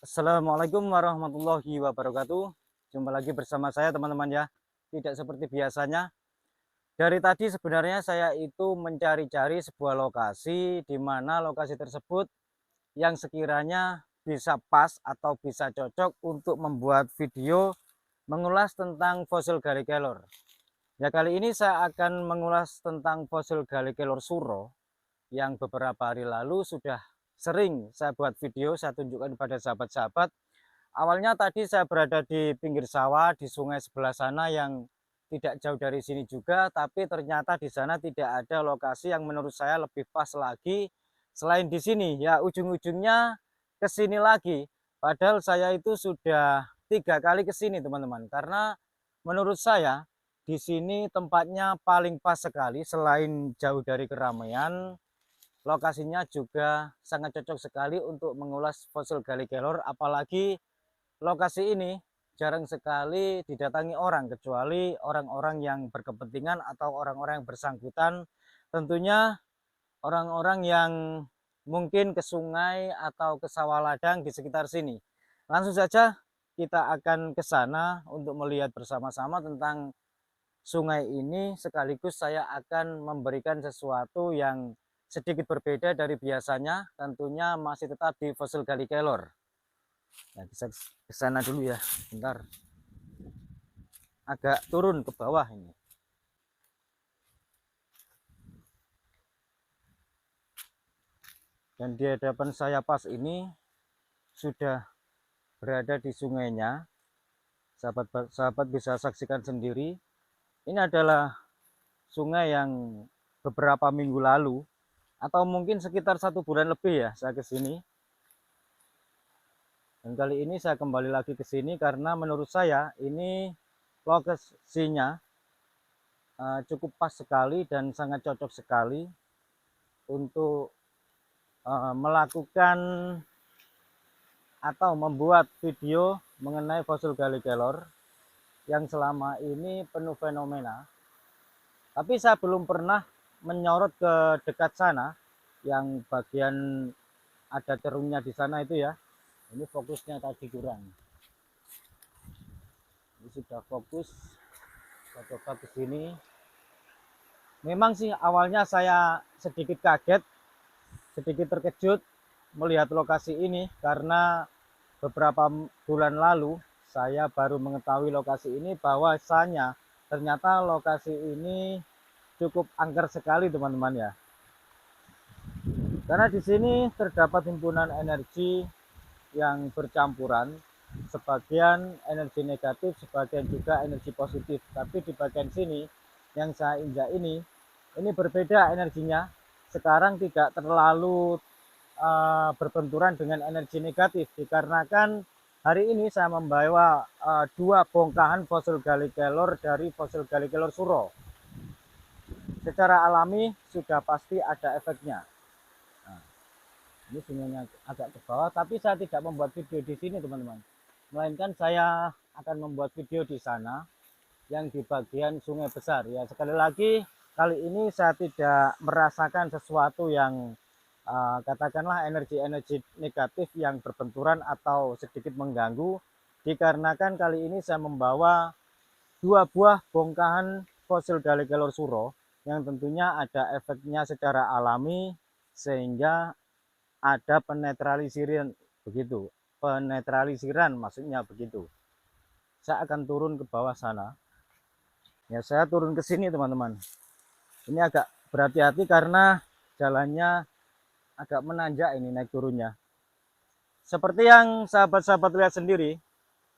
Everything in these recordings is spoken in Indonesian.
Assalamualaikum warahmatullahi wabarakatuh. Jumpa lagi bersama saya teman-teman ya. Tidak seperti biasanya. Dari tadi sebenarnya saya itu mencari-cari sebuah lokasi di mana lokasi tersebut yang sekiranya bisa pas atau bisa cocok untuk membuat video mengulas tentang fosil Gallikelor. Ya, kali ini saya akan mengulas tentang fosil Gallikelor suro yang beberapa hari lalu sudah sering saya buat video, saya tunjukkan kepada sahabat-sahabat. Awalnya tadi saya berada di pinggir sawah di sungai sebelah sana yang tidak jauh dari sini juga, tapi ternyata di sana tidak ada lokasi yang menurut saya lebih pas lagi selain di sini. Ya, ujung-ujungnya ke sini lagi. Padahal saya itu sudah 3 kali ke sini teman-teman, karena menurut saya di sini tempatnya paling pas sekali. Selain jauh dari keramaian, lokasinya juga sangat cocok sekali untuk mengulas fosil Gallikelor, apalagi lokasi ini jarang sekali didatangi orang kecuali orang-orang yang berkepentingan atau orang-orang yang bersangkutan, tentunya orang-orang yang mungkin ke sungai atau ke sawah ladang di sekitar sini. Langsung saja kita akan ke sana untuk melihat bersama-sama tentang sungai ini, sekaligus saya akan memberikan sesuatu yang sedikit berbeda dari biasanya, tentunya masih tetap di fosil Gallikelor. Nah, bisa ke sana dulu ya, bentar. Agak turun ke bawah ini. Dan di hadapan saya pas ini sudah berada di sungainya. Sahabat-sahabat bisa saksikan sendiri. Ini adalah sungai yang beberapa minggu lalu atau mungkin sekitar 1 bulan lebih ya saya ke sini. Dan kali ini saya kembali lagi ke sini karena menurut saya ini lokasinya cukup pas sekali dan sangat cocok sekali untuk melakukan atau membuat video mengenai fosil Gallikelor yang selama ini penuh fenomena. Tapi saya belum pernah menyorot ke dekat sana, yang bagian ada cerungnya di sana itu ya. Ini fokusnya tadi kurang. Ini sudah fokus. Saya coba ke sini. Memang sih awalnya saya sedikit kaget, sedikit terkejut melihat lokasi ini karena beberapa bulan lalu saya baru mengetahui lokasi ini, bahwasanya ternyata lokasi ini cukup angker sekali teman-teman ya. Karena di sini terdapat himpunan energi yang bercampuran, sebagian energi negatif, sebagian juga energi positif. Tapi di bagian sini yang saya injak ini berbeda energinya. Sekarang tidak terlalu berbenturan dengan energi negatif, dikarenakan hari ini saya membawa 2 bongkahan fosil Gallikelor dari fosil Gallikelor suro. Secara alami sudah pasti ada efeknya. Nah, ini sungainya agak ke bawah, tapi saya tidak membuat video di sini teman-teman, melainkan saya akan membuat video di sana yang di bagian sungai besar ya. Sekali lagi, kali ini saya tidak merasakan sesuatu yang katakanlah energi-energi negatif yang berbenturan atau sedikit mengganggu, dikarenakan kali ini saya membawa 2 buah bongkahan fosil Gallikelor suro yang tentunya ada efeknya secara alami, sehingga ada penetralisiran begitu. Penetralisiran maksudnya begitu. Saya akan turun ke bawah sana. Ya, saya turun ke sini teman-teman. Ini agak berhati-hati karena jalannya agak menanjak ini naik turunnya. Seperti yang sahabat-sahabat lihat sendiri,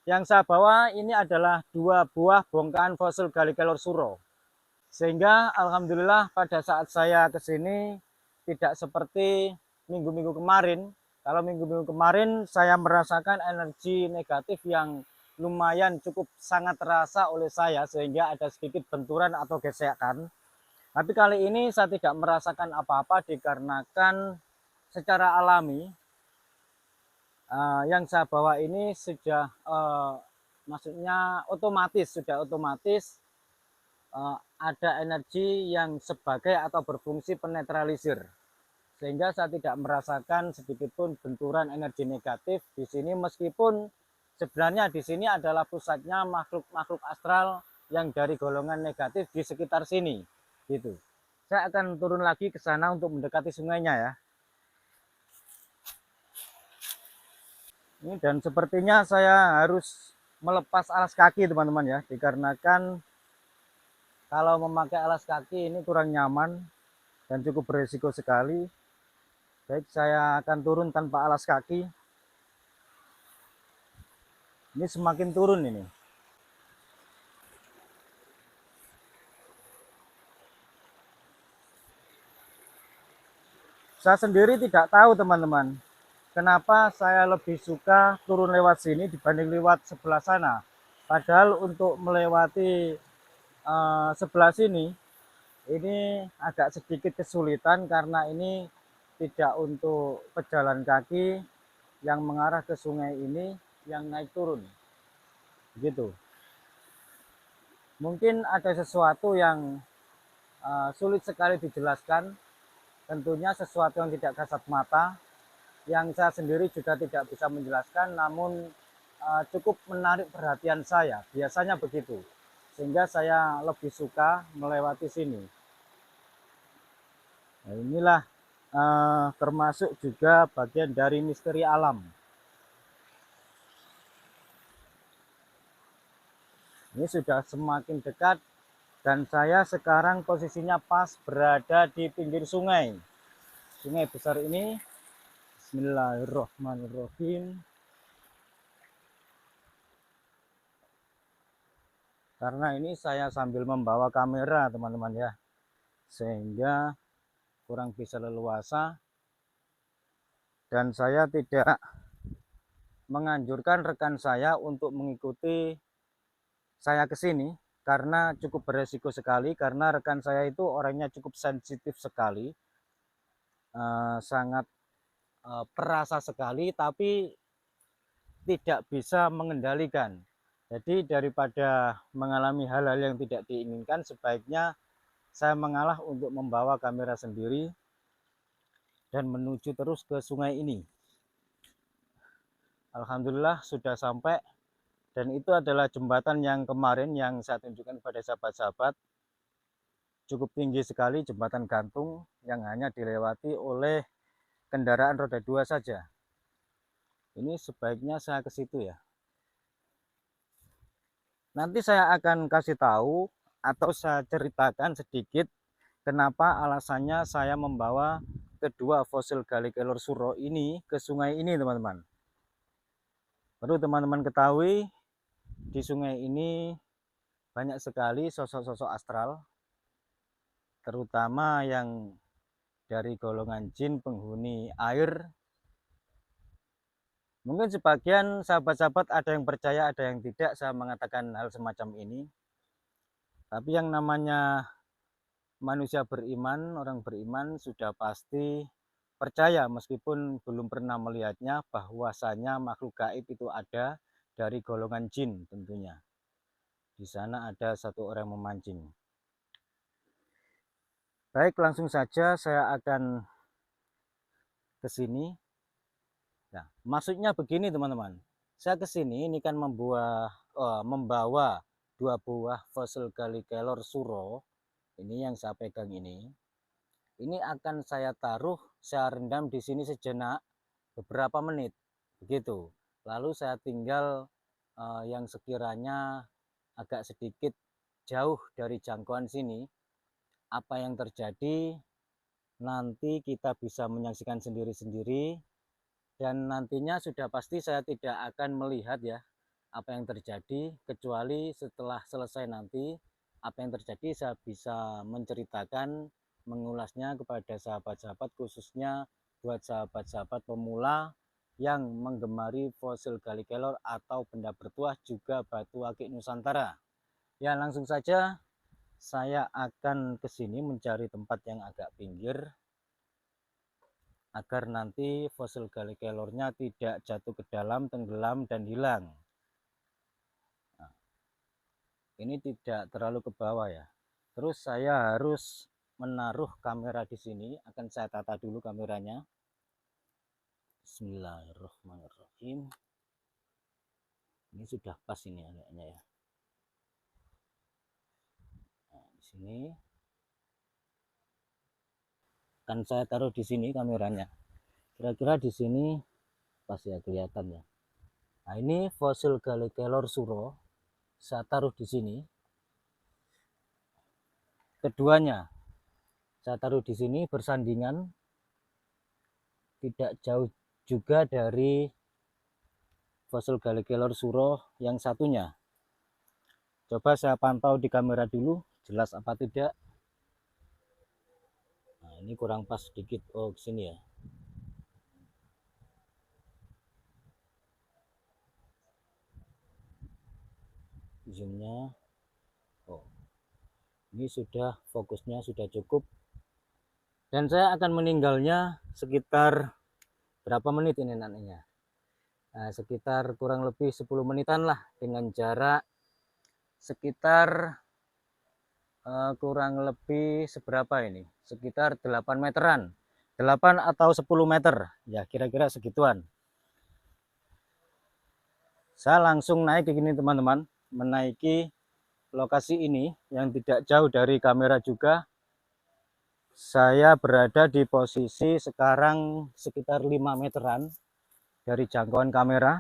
yang saya bawa ini adalah 2 buah bongkahan fosil Gallikelor suro. Sehingga alhamdulillah pada saat saya ke sini tidak seperti minggu-minggu kemarin. Kalau minggu-minggu kemarin saya merasakan energi negatif yang lumayan cukup sangat terasa oleh saya sehingga ada sedikit benturan atau gesekan. Tapi kali ini saya tidak merasakan apa-apa dikarenakan secara alami yang saya bawa ini sudah maksudnya sudah otomatis ada energi yang sebagai atau berfungsi penetralisir, sehingga saya tidak merasakan sedikitpun benturan energi negatif di sini, meskipun sebenarnya di sini adalah pusatnya makhluk-makhluk astral yang dari golongan negatif di sekitar sini gitu. Saya akan turun lagi ke sana untuk mendekati sungainya ya. Ini dan sepertinya saya harus melepas alas kaki teman-teman ya, dikarenakan kalau memakai alas kaki ini kurang nyaman dan cukup berisiko sekali. Baik, saya akan turun tanpa alas kaki. Ini semakin turun ini. Saya sendiri tidak tahu teman-teman, kenapa saya lebih suka turun lewat sini dibanding lewat sebelah sana. Padahal untuk melewati sebelah sini ini agak sedikit kesulitan karena ini tidak untuk pejalan kaki yang mengarah ke sungai ini yang naik turun. Begitu. Mungkin ada sesuatu yang sulit sekali dijelaskan, tentunya sesuatu yang tidak kasat mata, yang saya sendiri juga tidak bisa menjelaskan, namun cukup menarik perhatian saya. Biasanya begitu, sehingga saya lebih suka melewati sini. Nah, inilah termasuk juga bagian dari misteri alam. Ini sudah semakin dekat dan saya sekarang posisinya pas berada di pinggir sungai. Sungai besar ini. Bismillahirrahmanirrahim. Karena ini saya sambil membawa kamera teman-teman ya, sehingga kurang bisa leluasa, dan saya tidak menganjurkan rekan saya untuk mengikuti saya ke sini karena cukup beresiko sekali, karena rekan saya itu orangnya cukup sensitif sekali, sangat perasa sekali, tapi tidak bisa mengendalikan. Jadi daripada mengalami hal-hal yang tidak diinginkan, sebaiknya saya mengalah untuk membawa kamera sendiri dan menuju terus ke sungai ini. Alhamdulillah sudah sampai, dan itu adalah jembatan yang kemarin yang saya tunjukkan kepada sahabat-sahabat. Cukup tinggi sekali, jembatan gantung yang hanya dilewati oleh kendaraan roda 2 saja. Ini sebaiknya saya ke situ ya. Nanti saya akan kasih tahu atau saya ceritakan sedikit kenapa alasannya saya membawa kedua fosil Gallikelor suro ini ke sungai ini teman-teman. Perlu teman-teman ketahui, di sungai ini banyak sekali sosok-sosok astral, terutama yang dari golongan jin penghuni air. Mungkin sebagian sahabat-sahabat ada yang percaya, ada yang tidak saya mengatakan hal semacam ini. Tapi yang namanya manusia beriman, orang beriman sudah pasti percaya meskipun belum pernah melihatnya, bahwasanya makhluk gaib itu ada dari golongan jin tentunya. Di sana ada satu orang memancing. Baik, langsung saja saya akan ke sini. Nah, maksudnya begini teman-teman. Saya ke sini ini kan membawa 2 buah fosil Gallikelor suro. Ini yang saya pegang ini. Ini akan saya taruh, saya rendam di sini sejenak beberapa menit, begitu. Lalu saya tinggal yang sekiranya agak sedikit jauh dari jangkauan sini, apa yang terjadi nanti kita bisa menyaksikan sendiri-sendiri, dan nantinya sudah pasti saya tidak akan melihat ya apa yang terjadi, kecuali setelah selesai nanti apa yang terjadi saya bisa menceritakan, mengulasnya kepada sahabat-sahabat, khususnya buat sahabat-sahabat pemula yang menggemari fosil Gali Kelor atau benda bertuah juga batu akik Nusantara. Ya, langsung saja saya akan ke sini mencari tempat yang agak pinggir agar nanti fosil Gali Kelornya tidak jatuh ke dalam, tenggelam dan hilang. Nah, ini tidak terlalu ke bawah ya. Terus saya harus menaruh kamera di sini, akan saya tata dulu kameranya. Bismillahirrahmanirrahim. Ini sudah pas ini anaknya ya. Nah, di sini akan saya taruh di sini kameranya. Kira-kira di sini pas ya kelihatan ya. Nah, ini fosil Gali Kelor Suro. Saya taruh di sini. Keduanya saya taruh di sini bersandingan, tidak jauh juga dari fosil Gali Kelor Suro yang satunya. Coba saya pantau di kamera dulu, jelas apa tidak. Nah, ini kurang pas sedikit. Oh, kesini ya. Zoomnya. Oh, ini sudah, fokusnya sudah cukup. Dan saya akan meninggalnya sekitar berapa menit ini nantinya. Nah, sekitar kurang lebih 10 menitan lah, dengan jarak sekitar kurang lebih seberapa ini, sekitar 8 meteran, 8 atau 10 meter ya, kira-kira segituan. Saya langsung naik ke sini teman-teman, menaiki lokasi ini yang tidak jauh dari kamera juga. Saya berada di posisi sekarang sekitar 5 meteran dari jangkauan kamera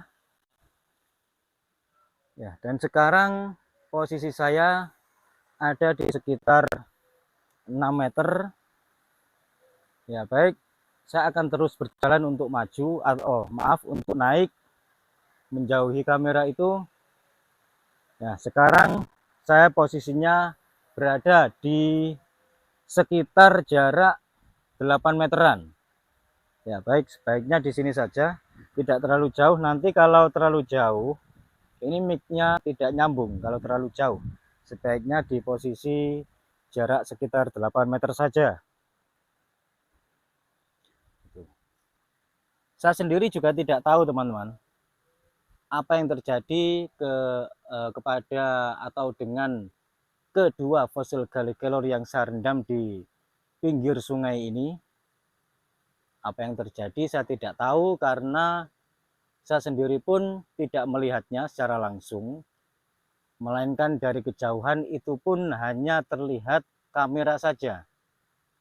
ya, dan sekarang posisi saya ada di sekitar 6 meter ya. Baik, saya akan terus berjalan untuk maju, untuk naik menjauhi kamera itu ya. Sekarang saya posisinya berada di sekitar jarak 8 meteran ya. Baik, sebaiknya di sini saja, tidak terlalu jauh. Nanti kalau terlalu jauh ini mic-nya tidak nyambung. Kalau terlalu jauh sebaiknya di posisi jarak sekitar 8 meter saja. Saya sendiri juga tidak tahu teman-teman apa yang terjadi kepada atau dengan kedua fosil Gali Kelor yang saya rendam di pinggir sungai ini. Apa yang terjadi saya tidak tahu, karena saya sendiri pun tidak melihatnya secara langsung, melainkan dari kejauhan, itu pun hanya terlihat kamera saja.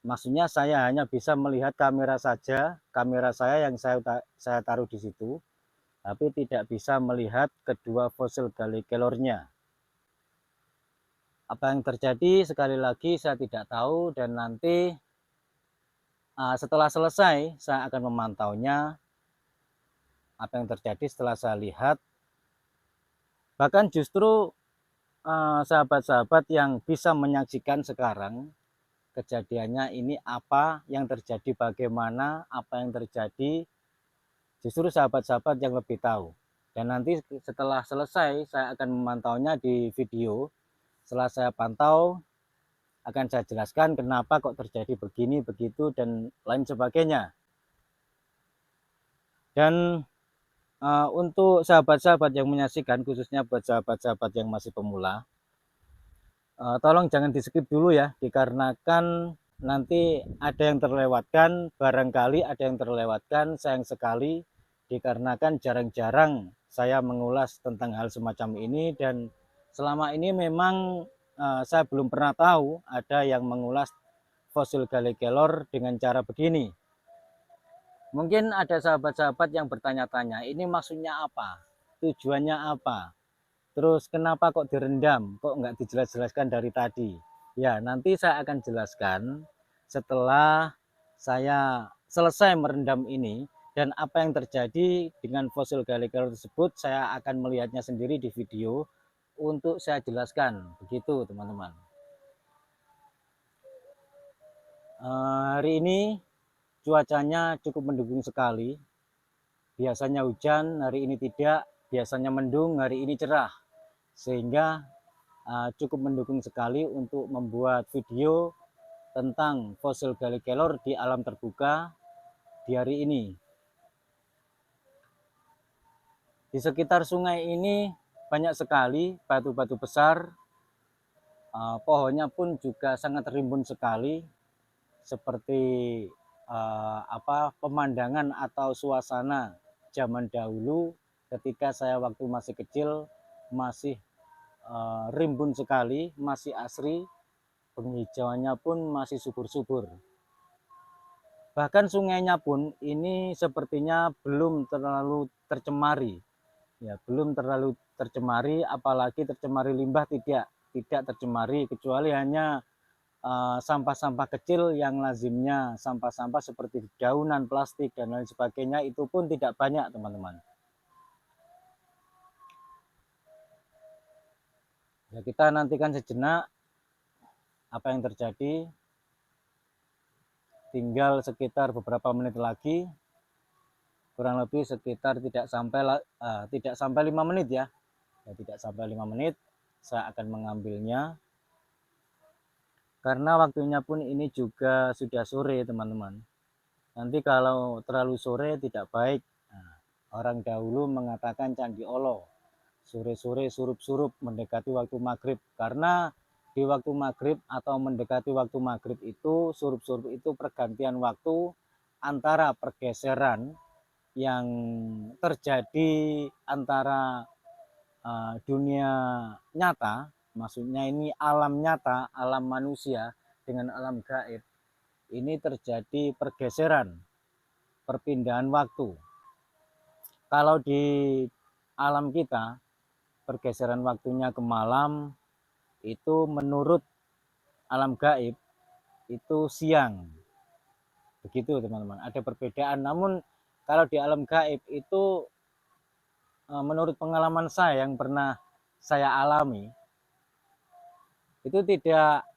Maksudnya saya hanya bisa melihat kamera saja, kamera saya yang saya taruh di situ, tapi tidak bisa melihat kedua fosil Gali Kelornya. Apa yang terjadi sekali lagi saya tidak tahu, dan nanti setelah selesai saya akan memantaunya, apa yang terjadi setelah saya lihat. Bahkan justru sahabat-sahabat yang bisa menyaksikan sekarang kejadiannya ini, apa yang terjadi, bagaimana, apa yang terjadi, justru sahabat-sahabat yang lebih tahu. Dan nanti setelah selesai saya akan memantaunya di video. Setelah saya pantau akan saya jelaskan kenapa kok terjadi begini, begitu, dan lain sebagainya. Dan untuk sahabat-sahabat yang menyaksikan, khususnya buat sahabat-sahabat yang masih pemula, tolong jangan di skip dulu ya, dikarenakan nanti ada yang terlewatkan, barangkali ada yang terlewatkan. Sayang sekali, dikarenakan jarang-jarang saya mengulas tentang hal semacam ini, dan selama ini memang saya belum pernah tahu ada yang mengulas fosil Gallikelor dengan cara begini. Mungkin ada sahabat-sahabat yang bertanya-tanya, ini maksudnya apa? Tujuannya apa? Terus kenapa kok direndam? Kok nggak dijelas-jelaskan dari tadi? Ya, nanti saya akan jelaskan setelah saya selesai merendam ini, dan apa yang terjadi dengan fosil Gallikelor tersebut saya akan melihatnya sendiri di video untuk saya jelaskan. Begitu teman-teman. Hari ini cuacanya cukup mendukung sekali. Biasanya hujan, hari ini tidak. Biasanya mendung, hari ini cerah. Sehingga cukup mendukung sekali untuk membuat video tentang fosil Gallikelor di alam terbuka di hari ini. Di sekitar sungai ini banyak sekali batu-batu besar, pohonnya pun juga sangat rimbun sekali, seperti pemandangan atau suasana zaman dahulu ketika saya waktu masih kecil, masih rimbun sekali, masih asri, penghijauannya pun masih subur-subur. Bahkan sungainya pun ini sepertinya belum terlalu tercemari. Ya, belum terlalu tercemari, apalagi tercemari limbah tidak tercemari, kecuali hanya sampah-sampah kecil yang lazimnya sampah-sampah seperti daunan, plastik dan lain sebagainya, itu pun tidak banyak teman-teman. Ya, kita nantikan sejenak apa yang terjadi. Tinggal sekitar beberapa menit lagi, kurang lebih sekitar tidak sampai 5 menit ya. Tidak sampai 5 menit saya akan mengambilnya, karena waktunya pun ini juga sudah sore teman-teman. Nanti kalau terlalu sore tidak baik. Orang dahulu mengatakan Candi Olo, sore-sore surup-surup mendekati waktu maghrib, karena di waktu maghrib atau mendekati waktu maghrib itu surup-surup itu pergantian waktu antara pergeseran yang terjadi antara dunia nyata, maksudnya ini alam nyata, alam manusia dengan alam gaib, ini terjadi pergeseran, perpindahan waktu. Kalau di alam kita pergeseran waktunya ke malam, itu menurut alam gaib itu siang. Begitu teman-teman, ada perbedaan. Namun kalau di alam gaib itu menurut pengalaman saya yang pernah saya alami, itu tidak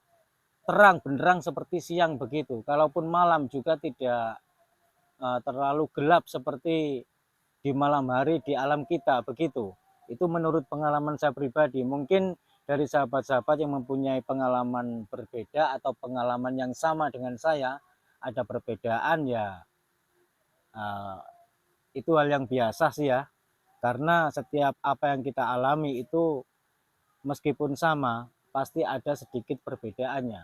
terang benderang seperti siang begitu. Kalaupun malam juga tidak terlalu gelap seperti di malam hari di alam kita begitu. Itu menurut pengalaman saya pribadi. Mungkin dari sahabat-sahabat yang mempunyai pengalaman berbeda atau pengalaman yang sama dengan saya, ada perbedaan ya, itu hal yang biasa sih ya. Karena setiap apa yang kita alami itu meskipun sama, pasti ada sedikit perbedaannya.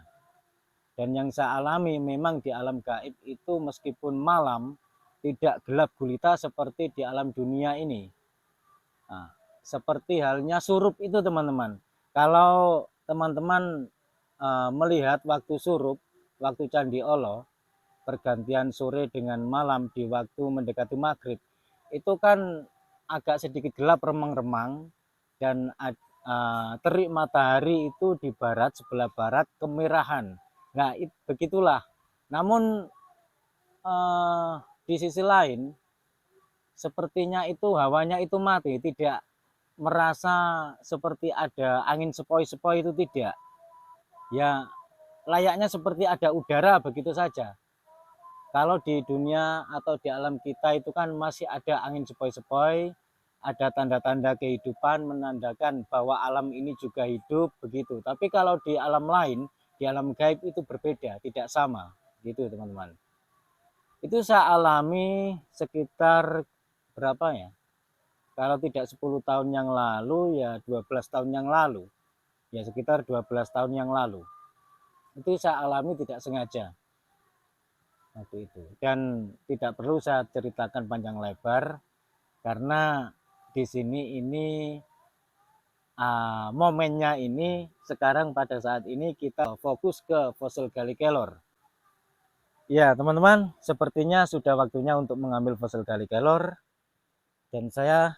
Dan yang saya alami memang di alam gaib itu meskipun malam, tidak gelap gulita seperti di alam dunia ini. Nah, seperti halnya surup itu teman-teman. Kalau teman-teman melihat waktu surup, waktu Candi Olo, pergantian sore dengan malam di waktu mendekati maghrib, itu kan agak sedikit gelap remang-remang, dan terik matahari itu di barat, sebelah barat kemerahan. Nah, begitulah. Namun di sisi lain, sepertinya itu hawanya itu mati, tidak merasa seperti ada angin sepoi-sepoi, itu tidak. Ya, layaknya seperti ada udara begitu saja. Kalau di dunia atau di alam kita itu kan masih ada angin sepoi-sepoi, ada tanda-tanda kehidupan menandakan bahwa alam ini juga hidup begitu. Tapi kalau di alam lain, di alam gaib itu berbeda, tidak sama gitu teman-teman. Itu saya alami sekitar berapa ya? Kalau tidak 10 tahun yang lalu ya 12 tahun yang lalu. Ya sekitar 12 tahun yang lalu. Itu saya alami tidak sengaja waktu itu. Dan tidak perlu saya ceritakan panjang lebar, karena di sini ini momennya ini sekarang pada saat ini kita fokus ke fosil Gallikelor. Ya, teman-teman, sepertinya sudah waktunya untuk mengambil fosil gali kelor dan saya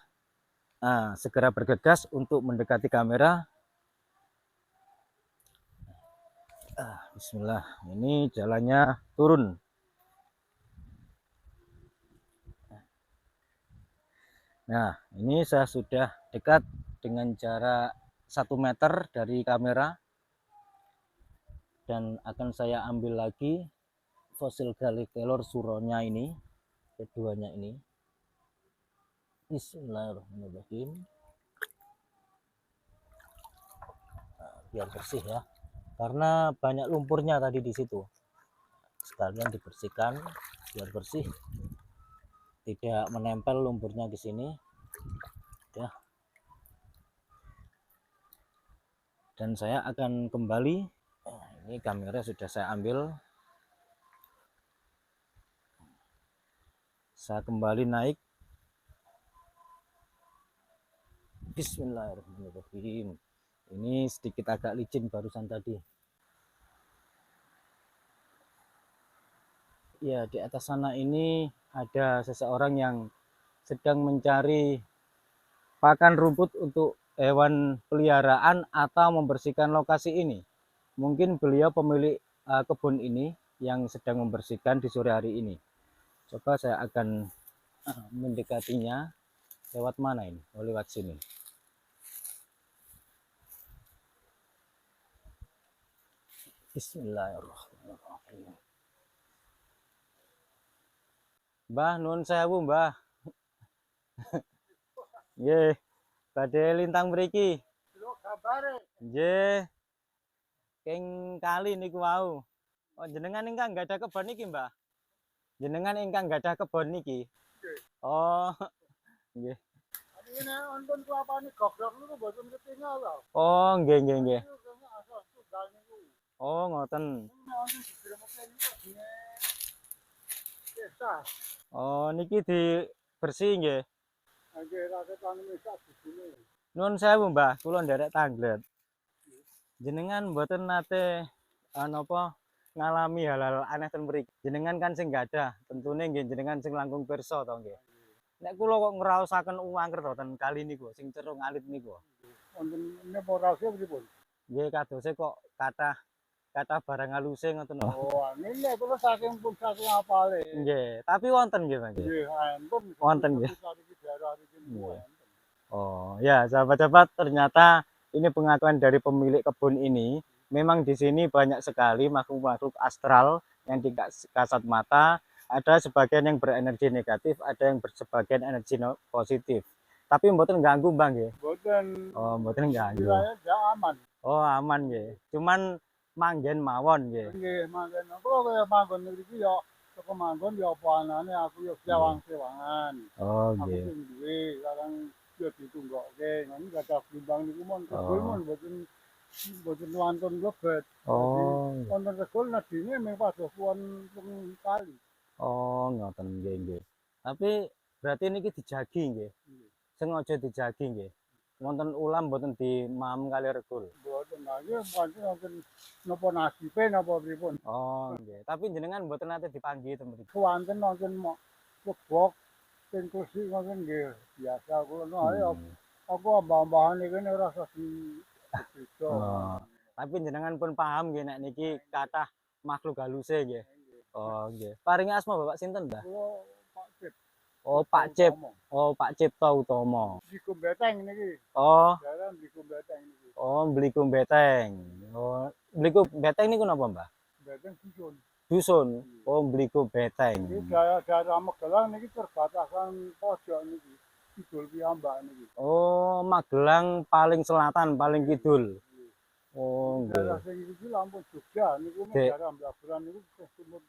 segera bergegas untuk mendekati kamera. Bismillah, ini jalannya turun. Nah, ini saya sudah dekat dengan jarak 1 meter dari kamera dan akan saya ambil lagi fosil gali kelor suronya ini, keduanya ini. Bismillahirrahmanirrahim. Biar bersih ya, karena banyak lumpurnya tadi di situ. Sekalian dibersihkan biar bersih, tidak menempel lumpurnya di sini ya. Dan saya akan kembali. Ini kamera sudah saya ambil, saya kembali naik. Bismillahirrahmanirrahim. Ini sedikit agak licin barusan tadi ya. Di atas sana ini ada seseorang yang sedang mencari pakan rumput untuk hewan peliharaan atau membersihkan lokasi ini. Mungkin beliau pemilik kebun ini yang sedang membersihkan di sore hari ini. Coba saya akan mendekatinya. Lewat mana ini? Oh, lewat sini. Bismillahirrahmanirrahim. Mbah, nuwun sewu, Mbah. Nggih, badhe lintang mriki. Nggih. King kali niku wau. Oh, jenengan ingkang gadah kebon niki, Mbah? Jenengan ingkang gadah kebon niki? Oh, nggih. Oh, nggih nggih nggih. Oh, ngoten. Oh, niki dibersih nggih. Nuwun sewu, Mbah, kula nderek tanglet. Jenengan mboten nate napa ngalami hal-hal aneh ten mriki. Jenengan kan sing gadah, tentune nggih jenengan sing langkung pirsa to nggih. Nek kula kok ngraosaken uangker to ten kali niku sing cerung alit niku. Wonten menapa rahasia pripun? Nggih kadose kok kathah barang haluse ngoten lho. Oh, nggih kula saking pun saking apale. Nggih, tapi wonten nggih, Mas. Nggih, enten. Wonten nggih. Iki daerah iki Nggih. Oh, ya sahabat-sahabat, ternyata ini pengakuan dari pemilik kebun ini. Memang di sini banyak sekali makhluk-makhluk astral yang tidak kasat mata. Ada sebagian yang berenergi negatif, ada yang bersebagian energi positif. Tapi mboten ganggu, Bang nggih. Mboten. Oh, mboten ganggu. Wilayah aman. Oh, aman nggih. Cuman manggen mawon nggih. Nggih, manggen. Kula kaya manggon ngriki ya teko manggon ya apa anane aku ya sewang-sewangan. Oh, Aku nggih. sing duwe larang ya ditunggokke. Nang gadah blimbang niku mon kebul mon mboten wonten lebet. Oh. Wonten regol nadine mung padha suwon kali. Oh, ngoten nggih nggih. Tapi berarti niki dijagi nggih. Sengaja dijagi nggih. Wonten ulam mboten dimam kali regul. Mboten nggih pancen wonten napa nasibe napa pripun. Oh, nggih. Tapi jenengan mboten nate dipanggih ten mriki. Wonten wonten lebok sing kursi wonten nggih biasa kula ayo aku ambah-ambahane kene ora usah di Oh. Tapi jenengan pun paham nggih nek niki kathah makhluk haluse nggih. Oh, nggih. Paringi asma Bapak sinten, Mbah? Kula Pak Cip. Oh, Pak Cip. Oh, Pak Cipto Utomo. Blikum beteng niki. Oh. Jaran blikum beteng niki. Oh, Blikum Beteng. Oh, Blikum Beteng niku napa, Mbah? Beteng dusun. Dusun. Oh, Blikum Beteng. Iki daerah Magelang niki perbatasan pojok niki. Kidul piyambak niki. Oh, Magelang paling selatan, paling kidul. Oh, Daerah nggih. sing iki Lampung Jogja niku daerah Blaburan niku sumur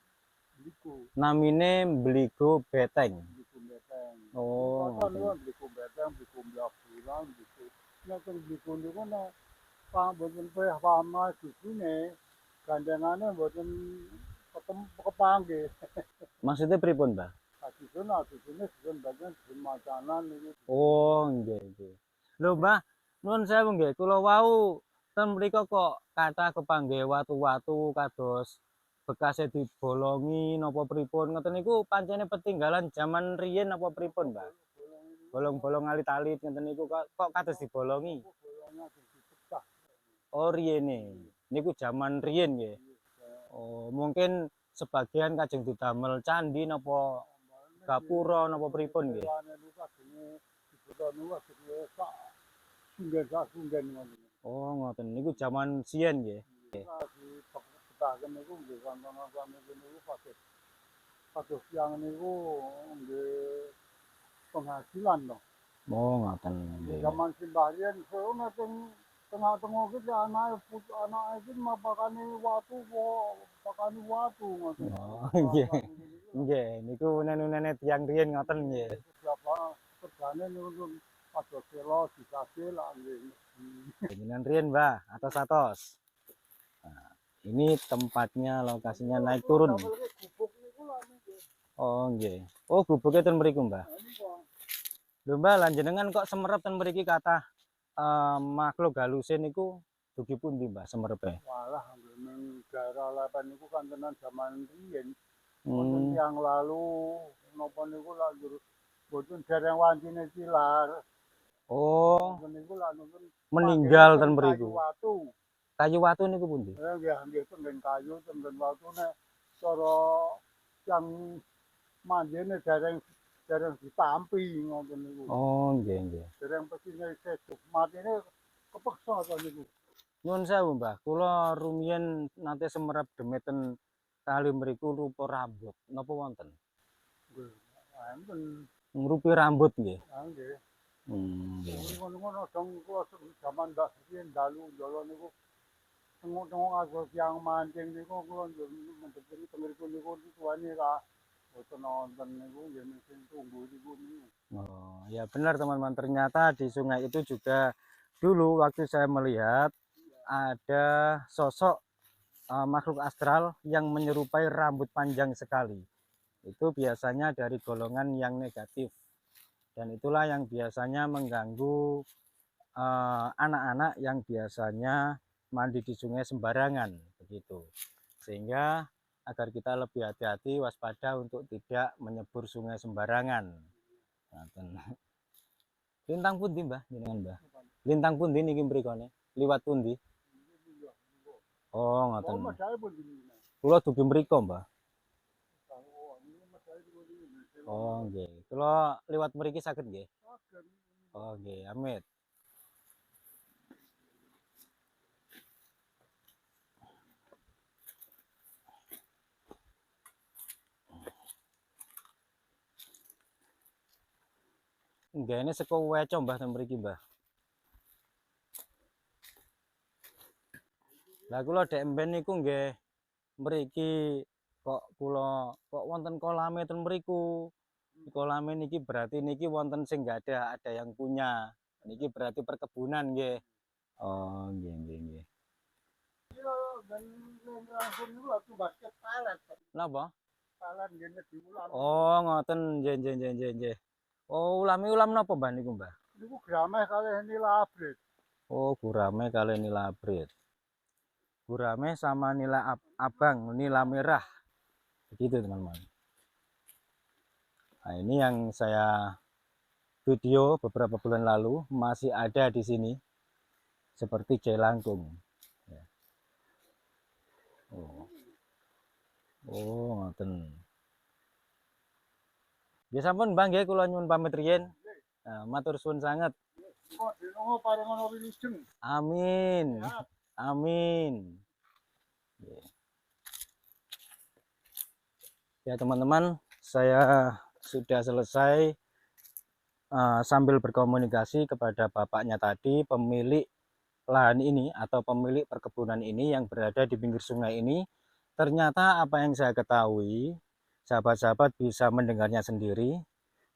Bliku. Namine Bliku Beteng. Blikum beteng. Oh. Ngoten blikum beteng, blikum Blaburan gitu. Nek teng bliku niku nek mboten paham dusune gandengane mboten kepanggih. Maksudnya pripun, Mbah? Dusune dusun bagian dusun macanan niku. Oh, nggih nggih. Lho, Mbah, nuwun sewu nggih. Kula wau ten mriko kok kathah kepanggih watu-watu kados bekasnya dibolongi napa pripun ngoten niku pancene petinggalan zaman riyin napa pripun, Mbah? Bolong-bolong alit-alit ngoten niku kok kados dibolongi? Bolongnya dipecah. Oh riyene. Niku zaman riyin nggih. Oh, mungkin sebagian kajeng didamel candi napa gapura napa pripun nggih? Oh, ngoten. Niku zaman siyen nggih. Penghasilan loh. Oh, ngoten nggih. Zaman sembahyang sono tengah-tengah gitu anak itu mah pakani watu ngoten. Oh, nggih. Nggih, niku nenek-nenek tiyang riyin ngoten nggih. Siapa kerjane nurun ada selo dikasih lah nggih. Jenengan riyin, Mbah, atos-atos. Nah, ini tempatnya, lokasinya naik turun. Gubuk niku lah nggih. Oh, nggih. Oh, gubuknya ten mriku, Mbah. Nah, niku. Lho, Mbah, lan jenengan kok semerep ten mriki kathah makhluk haluse niku dugi pundi, Mbah, semerepe? Walah ning daerah Lepen niku kan tenan zaman riyin. Wonten Hmm. tiyang lalu napa niku lanjur boten dereng wancine cilar. Oh, Wonten niku lan nonton meninggal ten kayu mriku. watu. Kayu watu niku pundi? Nggih tenggen kayu tenggen watu nek cara yang manjene dereng ditampi ngoten niku. Oh, nggih, nggih. Dereng pesine sejuk matine kepeksa to niku. Nyuwun sewu, Mbah. Kula rumiyin nate semerep demeten kali mriku rupa rambut. Napa wonten? Nggih. Wonten. Ngrupi rambut nggih. Nggih. Nggih. Ngono-ngono dong kula zaman Mbak Sien dalu ndolo niku tengok-tengok aku yang mancing niku kula mendepeni pengripun niku tuane ra boten nonton niku nggih mesin tunggu niku. Oh, ya benar teman-teman. Ternyata di sungai itu juga dulu waktu saya melihat ada sosok makhluk astral yang menyerupai rambut panjang sekali. Itu biasanya dari golongan yang negatif. Dan itulah yang biasanya mengganggu anak-anak yang biasanya mandi di sungai sembarangan begitu. Sehingga agar kita lebih hati-hati waspada untuk tidak menyebur sungai sembarangan. Lintang pundi, Mbah, jenengan, Mbah? Lintang pundi niki mrikone? Liwat pundi? Oh, ngoten. Kula dugi mriko, Mbah. Oh, nggih. Kula liwat mriki saged nggih? Oh, nggih, amit. Nggih, ini seko weco, Mbah, ten mriki, Mbah. Lah kula dek mben niku nggih mriki kok wonten kolame ten mriku. Kolame niki berarti niki wonten sing nggak ada yang punya. Niki berarti perkebunan nggih. Oh, nggih, nggih, nggih. Napa? Oh, ngoten. Nggih, nggih, nggih, nggih, nggih. Oh, ulam napa, Mbah, niku, Mbah? Niku grameh kalih nila abrit. Oh, gurame kali nila abrit. Gurame sama nila abang, nila merah. Begitu, teman-teman. Nah, ini yang saya video beberapa bulan lalu masih ada di sini. Seperti jelangkung. Ya. Oh. Oh, ngoten. Ya sampun, Bang, nggih kula nyuwun pamit riyin. Matur suwun sanget. Amin. Amin. Ya, teman-teman, saya sudah selesai sambil berkomunikasi kepada bapaknya tadi, pemilik lahan ini atau pemilik perkebunan ini yang berada di pinggir sungai ini. Ternyata apa yang saya ketahui, sahabat-sahabat bisa mendengarnya sendiri,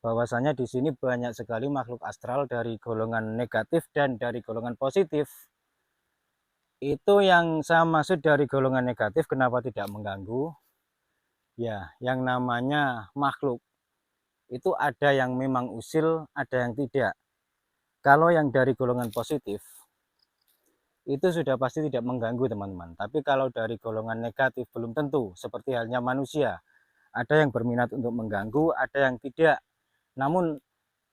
bahwasanya di sini banyak sekali makhluk astral dari golongan negatif dan dari golongan positif. Itu yang saya maksud dari golongan negatif, kenapa tidak mengganggu? Ya, yang namanya makhluk itu ada yang memang usil, ada yang tidak. Kalau yang dari golongan positif itu sudah pasti tidak mengganggu teman-teman. Tapi kalau dari golongan negatif belum tentu, seperti halnya manusia. Ada yang berminat untuk mengganggu, ada yang tidak. Namun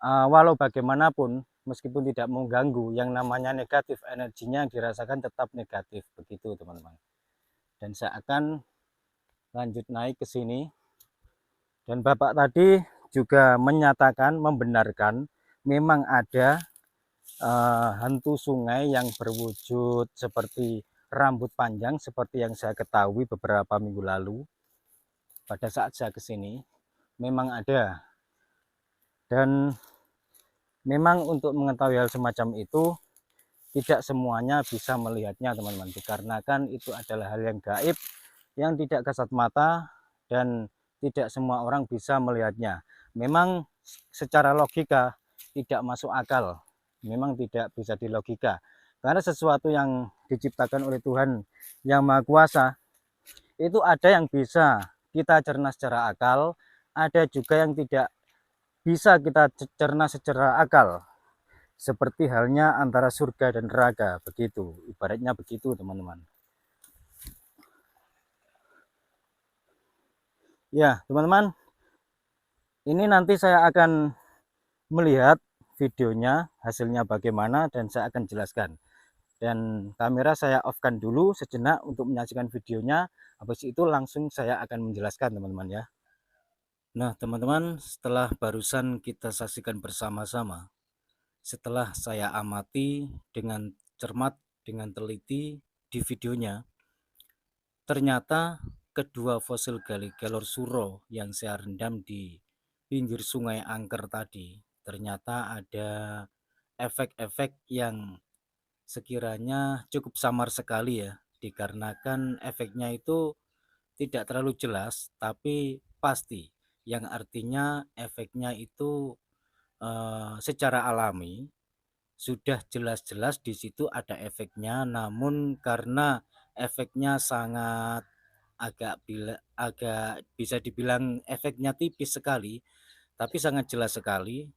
walau bagaimanapun, meskipun tidak mengganggu, yang namanya negatif energinya yang dirasakan tetap negatif, begitu teman-teman. Dan saya akan lanjut naik ke sini. Dan Bapak tadi juga menyatakan, membenarkan, memang ada hantu sungai yang berwujud seperti rambut panjang, seperti yang saya ketahui beberapa minggu lalu. Pada saat saya kesini, memang ada. Dan memang untuk mengetahui hal semacam itu, tidak semuanya bisa melihatnya teman-teman, dikarenakan itu adalah hal yang gaib, yang tidak kasat mata, dan tidak semua orang bisa melihatnya. Memang secara logika tidak masuk akal, memang tidak bisa dilogika, karena sesuatu yang diciptakan oleh Tuhan yang Maha Kuasa, itu ada yang bisa kita cerna secara akal, ada juga yang tidak bisa kita cerna secara akal. Seperti halnya antara surga dan neraka, begitu. Ibaratnya begitu, teman-teman. Ya, teman-teman, ini nanti saya akan melihat videonya, hasilnya bagaimana, dan saya akan jelaskan. Dan kamera saya off-kan dulu sejenak untuk menyaksikan videonya. Habis itu langsung saya akan menjelaskan, teman-teman ya. Nah, teman-teman, setelah barusan kita saksikan bersama-sama, setelah saya amati dengan cermat, dengan teliti di videonya, ternyata kedua fosil Galligalor suro yang saya rendam di pinggir sungai Angker tadi, ternyata ada efek-efek yang sekiranya cukup samar sekali ya, dikarenakan efeknya itu tidak terlalu jelas tapi pasti, yang artinya efeknya itu secara alami sudah jelas-jelas di situ ada efeknya, namun karena efeknya sangat agak bisa dibilang efeknya tipis sekali, tapi sangat jelas sekali.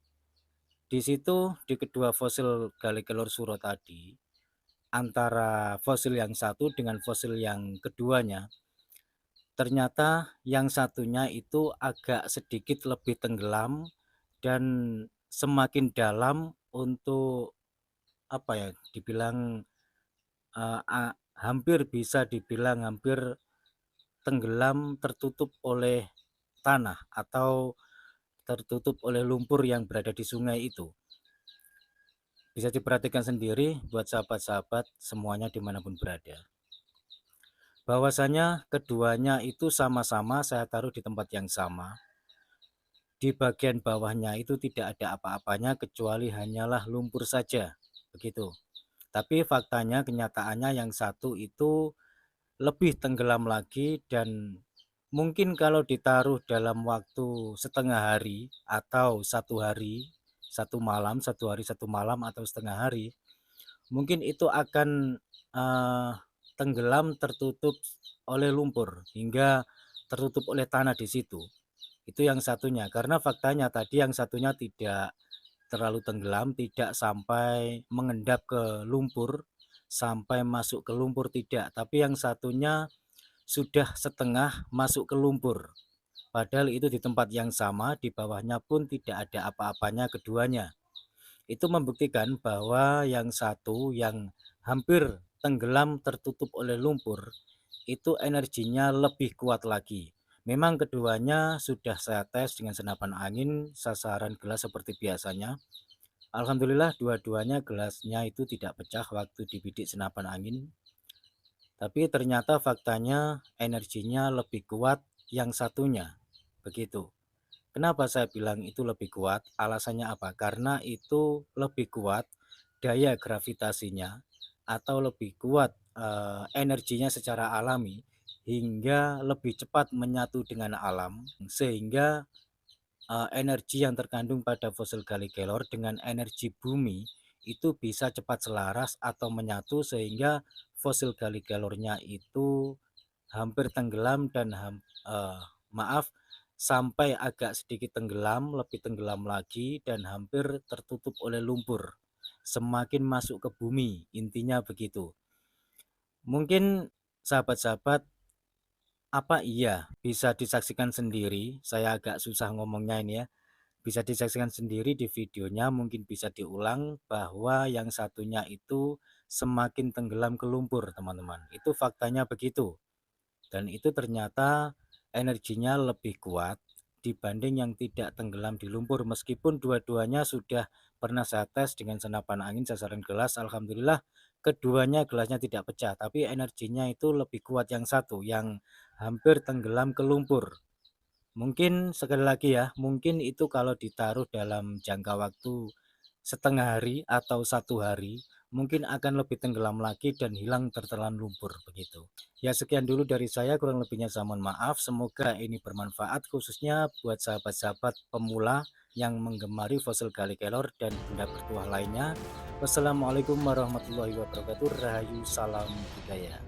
Di situ di kedua fosil Galligalor suro tadi, antara fosil yang satu dengan fosil yang keduanya, ternyata yang satunya itu agak sedikit lebih tenggelam dan semakin dalam untuk apa ya, dibilang hampir bisa dibilang hampir tenggelam, tertutup oleh tanah atau tertutup oleh lumpur yang berada di sungai itu. Bisa diperhatikan sendiri buat sahabat-sahabat semuanya dimanapun berada. Bahwasanya keduanya itu sama-sama saya taruh di tempat yang sama. Di bagian bawahnya itu tidak ada apa-apanya kecuali hanyalah lumpur saja. Begitu. Tapi faktanya, kenyataannya yang satu itu lebih tenggelam lagi, dan mungkin kalau ditaruh dalam waktu setengah hari atau satu hari, satu malam, satu hari, satu malam atau setengah hari, mungkin itu akan tenggelam tertutup oleh lumpur hingga tertutup oleh tanah di situ. Itu yang satunya, karena faktanya tadi yang satunya tidak terlalu tenggelam, tidak sampai mengendap ke lumpur, sampai masuk ke lumpur tidak, tapi yang satunya sudah setengah masuk ke lumpur. Padahal itu di tempat yang sama, di bawahnya pun tidak ada apa-apanya keduanya. Itu membuktikan bahwa yang satu yang hampir tenggelam tertutup oleh lumpur, itu energinya lebih kuat lagi. Memang keduanya sudah saya tes dengan senapan angin, sasaran gelas seperti biasanya. Alhamdulillah dua-duanya gelasnya itu tidak pecah waktu dibidik senapan angin. Tapi ternyata faktanya energinya lebih kuat yang satunya. Begitu. Kenapa saya bilang itu lebih kuat? Alasannya apa? Karena itu lebih kuat daya gravitasinya atau lebih kuat energinya secara alami, hingga lebih cepat menyatu dengan alam, sehingga energi yang terkandung pada fosil Galligalor dengan energi bumi itu bisa cepat selaras atau menyatu, sehingga fosil Galligalornya itu hampir tenggelam dan maaf, sampai agak sedikit tenggelam, lebih tenggelam lagi, dan hampir tertutup oleh lumpur. Semakin masuk ke bumi, intinya begitu. Mungkin sahabat-sahabat, apa iya bisa disaksikan sendiri? Saya agak susah ngomongnya ini ya. Bisa disaksikan sendiri di videonya, mungkin bisa diulang bahwa yang satunya itu semakin tenggelam ke lumpur, teman-teman. Itu faktanya begitu. Dan itu ternyata energinya lebih kuat dibanding yang tidak tenggelam di lumpur. Meskipun dua-duanya sudah pernah saya tes dengan senapan angin sasaran gelas, alhamdulillah keduanya gelasnya tidak pecah, tapi energinya itu lebih kuat yang satu, yang hampir tenggelam ke lumpur. Mungkin sekali lagi ya, mungkin itu kalau ditaruh dalam jangka waktu setengah hari atau 1 hari, mungkin akan lebih tenggelam lagi dan hilang tertelan lumpur begitu. Ya sekian dulu dari saya, kurang lebihnya saya mohon maaf. Semoga ini bermanfaat khususnya buat sahabat-sahabat pemula yang menggemari fosil Galli Kelor dan benda bertuah lainnya. Wassalamualaikum warahmatullahi wabarakatuh. Rahayu, salam budaya.